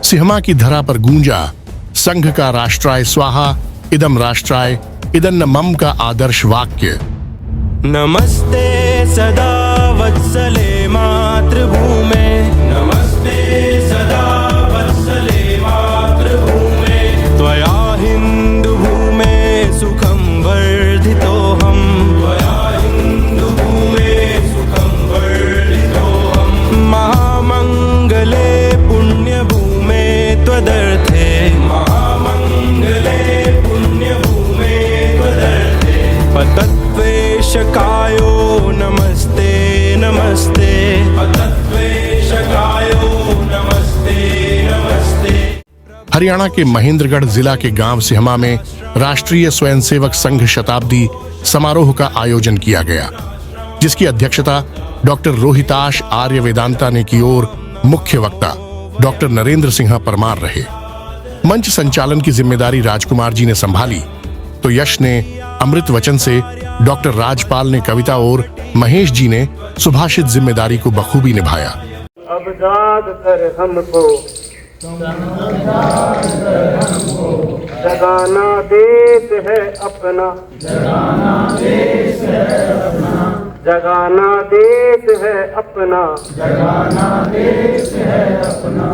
सिहमा की धरा पर गूंजा संघ का राष्ट्राय स्वाहा इदम राष्ट्राय इदन्न मम का आदर्श वाक्य। नमस्ते सदा वत्सले मातृभूमे, नमस्ते सदा वत्सले मातृभूमे, त्वया हिन्दुभूमे सुखं वर्धितोऽहम्, त्वया हिन्दुभूमे सुखं वर्धितोऽहम्, महामङ्गले पुण्यभूमे त्वदर्थे, महामङ्गले पुण्यभूमे त्वदर्थे, पतत्वेशकायो नमस्ते नमस्ते, पतत्वेशकायो नमस्ते नमस्ते। हरियाणा के महेंद्रगढ़ जिला के गांव सिहमा में राष्ट्रीय स्वयंसेवक संघ शताब्दी समारोह का आयोजन किया गया, जिसकी अध्यक्षता डॉक्टर रोहिताश आर्य वेदांता ने की और मुख्य वक्ता डॉक्टर नरेंद्र सिंह परमार रहे। मंच संचालन की जिम्मेदारी राजकुमार जी ने संभाली तो यश ने अमृत वचन से, डॉक्टर राजपाल ने कविता और महेश जी ने सुभाषित जिम्मेदारी को बखूबी निभाया। अब जाग कर हमको जगाना देश है अपना, जगाना देश है अपना, जगाना देश है अपना, जगाना देश है अपना,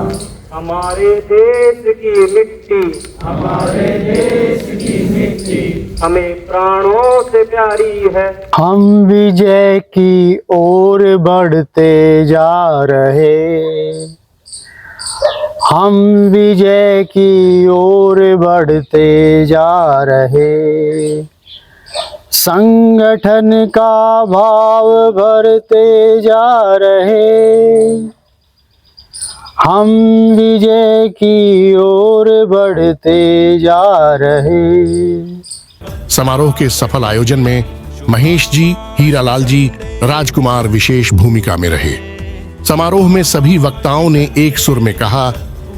हमारे देश की मिट्टी, हमारे देश की मिट्टी हमें प्राणों से प्यारी है। हम विजय की ओर बढ़ते जा रहे, हम विजय की ओर बढ़ते जा रहे, संगठन का भाव भरते जा रहे, हम विजय की ओर बढ़ते जा रहे। समारोह के सफल आयोजन में महेश जी, हीरालाल जी, राजकुमार विशेष भूमिका में रहे। समारोह में सभी वक्ताओं ने एक सुर में कहा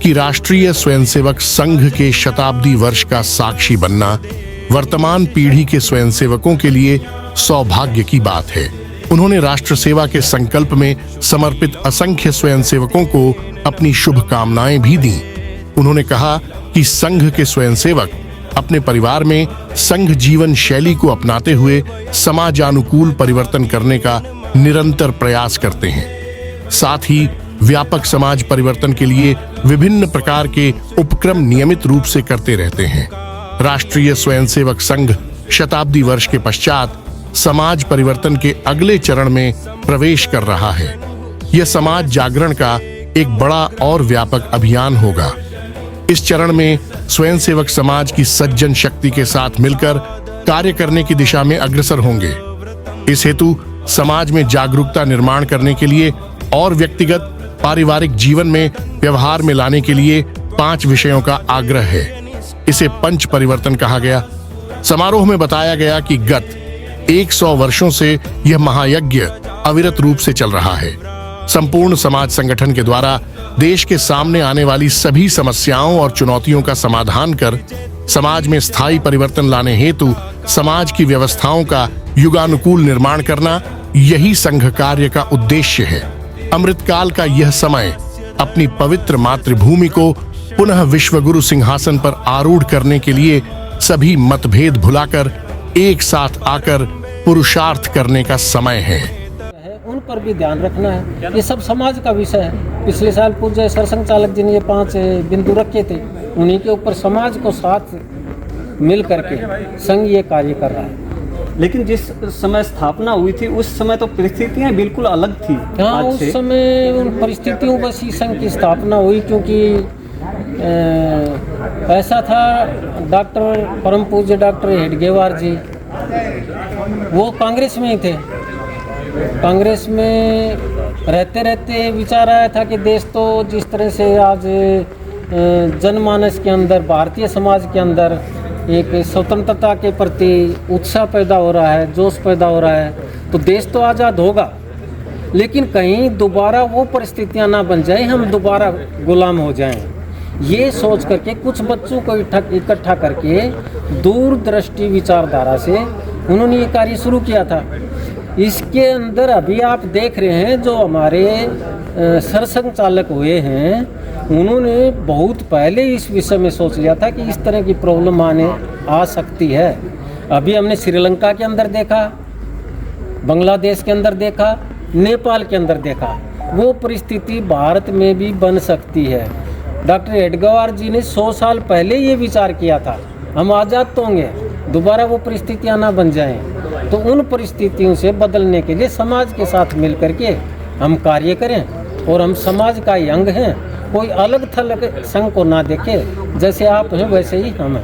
कि राष्ट्रीय स्वयंसेवक संघ के शताब्दी वर्ष का साक्षी बनना वर्तमान पीढ़ी के स्वयंसेवकों के लिए सौभाग्य की बात है। उन्होंने राष्ट्र सेवा के संकल्प में समर्पित असंख्य स्वयंसेवकों को अपनी शुभकामनाएं भी दी। उन्होंने कहा कि संघ के स्वयंसेवक अपने परिवार में संघ जीवन शैली को अपनाते हुए समाजानुकूल परिवर्तन करने का निरंतर प्रयास करते हैं। साथ ही व्यापक समाज परिवर्तन के लिए विभिन्न प्रकार के उपक्रम नियमित रूप से करते रहते हैं। राष्ट्रीय स्वयंसेवक संघ शताब्दी वर्ष के पश्चात समाज परिवर्तन के अगले चरण में प्रवेश कर रहा है। यह समाज जागरण का एक बड़ा और व्यापक अभियान होगा। इस चरण में स्वयंसेवक समाज की सज्जन शक्ति के साथ मिलकर कार्य करने की दिशा में अग्रसर होंगे। इस हेतु समाज में जागरूकता निर्माण करने के लिए और व्यक्तिगत पारिवारिक जीवन में व्यवहार में लाने के लिए 5 विषयों का आग्रह है। इसे पंच परिवर्तन कहा गया। समारोह में बताया गया कि गत 100 वर्षों से यह महायज्ञ अविरत रूप से चल रहा है। संपूर्ण समाज संगठन के द्वारा देश के सामने आने वाली सभी समस्याओं और चुनौतियों का समाधान कर समाज में स्थायी परिवर्तन लाने हेतु समाज की व्यवस्थाओं का युगानुकूल निर्माण करना, यही संघ कार्य का उद्देश्य है। अमृतकाल का यह समय अपनी पवित्र मातृभूमि को पुनः विश्वगुरु सिंहासन पर आरूढ़ करने के लिए सभी मतभेद भुलाकर एक साथ आकर पुरुषार्थ करने का समय है। उन पर भी ध्यान रखना है। ये सब समाज का विषय है। पिछले साल पूज्य सरसंघ चालक जी ने ये 5 बिंदु रखे थे, उन्हीं के ऊपर समाज को साथ मिल करके संघ ये कार्य कर रहा है। लेकिन जिस समय स्थापना हुई थी उस समय तो परिस्थितियां बिल्कुल अलग थी। हाँ, उस समय उन परिस्थितियों बस ही संघ की स्थापना हुई, क्योंकि ऐसा था, डॉक्टर परम पूज्य डॉक्टर हेडगेवार जी वो कांग्रेस में ही थे। कांग्रेस में रहते रहते विचार आया था कि देश तो जिस तरह से आज जनमानस के अंदर, भारतीय समाज के अंदर एक स्वतंत्रता के प्रति उत्साह पैदा हो रहा है, जोश पैदा हो रहा है, तो देश तो आज़ाद होगा, लेकिन कहीं दोबारा वो परिस्थितियां ना बन जाएं, हम दोबारा गुलाम हो जाएं। ये सोच करके कुछ बच्चों को इकट्ठा करके दूरदृष्टि विचारधारा से उन्होंने ये कार्य शुरू किया था। इसके अंदर अभी आप देख रहे हैं जो हमारे सरसंघ चालक हुए हैं उन्होंने बहुत पहले इस विषय में सोच लिया था कि इस तरह की प्रॉब्लम आ सकती है। अभी हमने श्रीलंका के अंदर देखा, बांग्लादेश के अंदर देखा, नेपाल के अंदर देखा, वो परिस्थिति भारत में भी बन सकती है। डॉक्टर हेडगेवार जी ने 100 साल पहले ये विचार किया था, हम आज़ाद तो होंगे, दोबारा वो परिस्थितियाँ ना बन जाएं, तो उन परिस्थितियों से बदलने के लिए समाज के साथ मिल करके हम कार्य करें और हम समाज का ही अंग हैं। कोई अलग थलग संघ को ना देखे, जैसे आप हैं वैसे ही हम हैं।